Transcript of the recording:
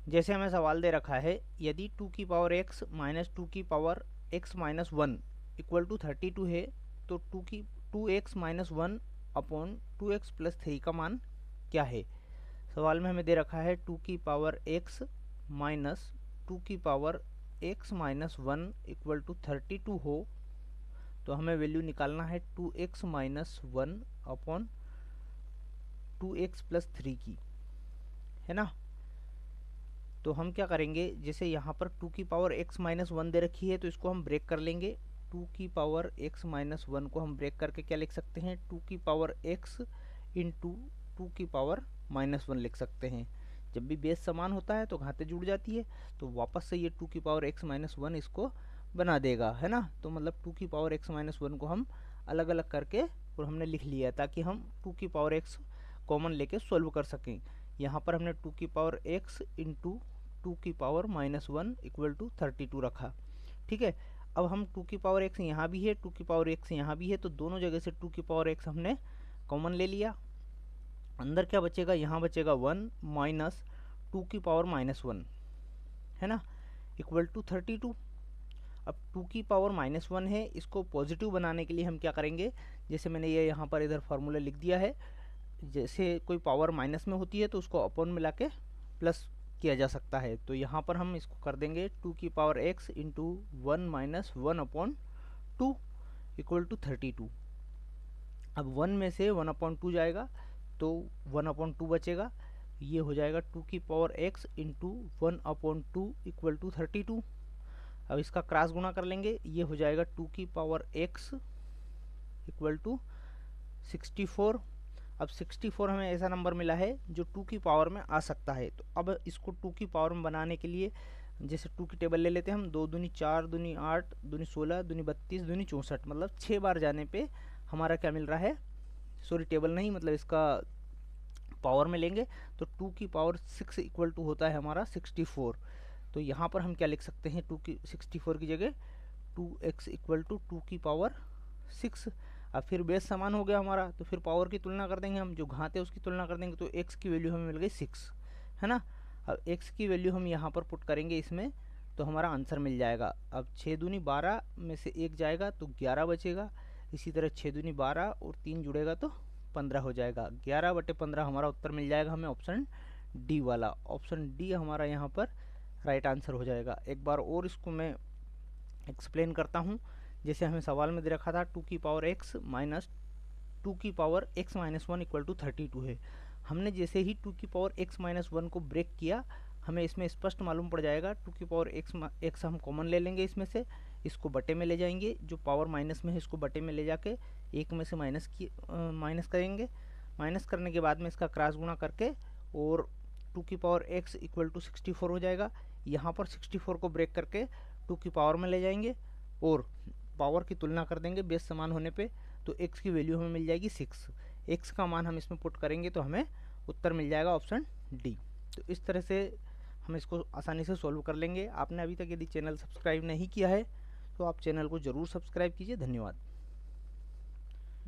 जैसे हमें सवाल दे रखा है यदि 2 की पावर x माइनस 2 की power x minus 1 equal to 32 है तो 2x minus 1 upon 2x plus 3 का मान क्या है। सवाल में हमें दे रखा है 2 की पावर x माइनस 2 की power x minus 1 equal to 32 हो तो हमें वैल्यू निकालना है 2x minus 1 upon 2x plus 3 की, है ना। तो हम क्या करेंगे, जैसे यहाँ पर 2 की पावर x माइनस 1 दे रखी है तो इसको हम ब्रेक कर लेंगे। 2 की पावर x माइनस 1 को हम ब्रेक करके क्या लिख सकते हैं, 2 की पावर x इंटू 2 की पावर माइनस 1 लिख सकते हैं। जब भी बेस समान होता है तो घातें जुड़ जाती है, तो वापस से ये 2 की पावर x माइनस 1 इसको बना देगा, है ना। तो मतलब 2 की पावर x माइनस 1 को हम अलग अलग करके और हमने लिख लिया ताकि हम 2 की पावर x कॉमन लेके सॉल्व कर सकें। यहाँ पर हमने 2 की पावर x इंटू 2 की पावर माइनस 1 इक्वल टू 32 रखा, ठीक है। अब हम 2 की पावर x यहाँ भी है, 2 की पावर x यहाँ भी है, तो दोनों जगह से 2 की पावर x हमने कॉमन ले लिया। अंदर क्या बचेगा, यहाँ बचेगा 1 माइनस 2 की पावर माइनस 1, है ना, इक्वल टू 32। अब 2 की पावर माइनस 1 है, इसको पॉजिटिव बनाने के लिए हम क्या करेंगे, जैसे मैंने ये यहाँ पर इधर फार्मूला लिख दिया है, जैसे कोई पावर माइनस में होती है तो उसको अपॉन मिला के प्लस किया जा सकता है। तो यहाँ पर हम इसको कर देंगे 2 की power x into 1 minus 1 upon 2 equal to 32। अब 1 में से 1 अपॉन 2 जाएगा तो 1 अपॉन 2 बचेगा, ये हो जाएगा 2 की power x into 1 upon 2 equal to 32। अब इसका क्रॉस गुणा कर लेंगे, ये हो जाएगा 2 की पावर x इक्वल टू 64। अब 64 हमें ऐसा नंबर मिला है जो 2 की पावर में आ सकता है। तो अब इसको 2 की पावर में बनाने के लिए जैसे 2 की टेबल ले लेते हैं हम, 2 दूनी 4 दूनी 8 दूनी 16 दूनी 32 दूनी 64, मतलब 6 बार जाने पे हमारा क्या मिल रहा है, सॉरी टेबल नहीं मतलब इसका पावर में लेंगे तो 2 की पावर 6 इक्वल टू होता है हमारा 64। तो यहाँ पर हम क्या लिख सकते हैं, 64 की जगह 2x इक्वल टू 2 की पावर 6। अब फिर बेस समान हो गया हमारा, तो फिर पावर की तुलना कर देंगे हम, जो घात है उसकी तुलना कर देंगे, तो x की वैल्यू हमें मिल गई 6, है ना। अब x की वैल्यू हम यहाँ पर पुट करेंगे इसमें तो हमारा आंसर मिल जाएगा। अब 6 दूनी 12 में से 1 जाएगा तो 11 बचेगा, इसी तरह 6 दूनी 12 और 3 जुड़ेगा तो 15 हो जाएगा। 11/15 हमारा उत्तर मिल जाएगा हमें, ऑप्शन डी वाला। ऑप्शन डी हमारा यहाँ पर राइट आंसर हो जाएगा। एक बार और इसको मैं एक्सप्लेन करता हूँ। जैसे हमें सवाल में दे रखा था 2 की पावर x माइनस 2 की power x minus 1 equal to 32 है। हमने जैसे ही 2 की पावर x माइनस 1 को ब्रेक किया, हमें इसमें स्पष्ट मालूम पड़ जाएगा 2 की पावर x हम कॉमन ले लेंगे इसमें से, इसको बटे में ले जाएंगे, जो पावर माइनस में है इसको बटे में ले जाके एक में से माइनस करेंगे। माइनस करने के बाद में इसका क्रॉस गुणा करके और 2 की पावर x इक्वल टू 64 हो जाएगा। यहाँ पर 64 को ब्रेक करके 2 की पावर में ले जाएंगे और पावर की तुलना कर देंगे बेस समान होने पे, तो x की वैल्यू हमें मिल जाएगी 6। x का मान हम इसमें पुट करेंगे तो हमें उत्तर मिल जाएगा ऑप्शन डी। तो इस तरह से हम इसको आसानी से सॉल्व कर लेंगे। आपने अभी तक यदि चैनल सब्सक्राइब नहीं किया है तो आप चैनल को ज़रूर सब्सक्राइब कीजिए। धन्यवाद।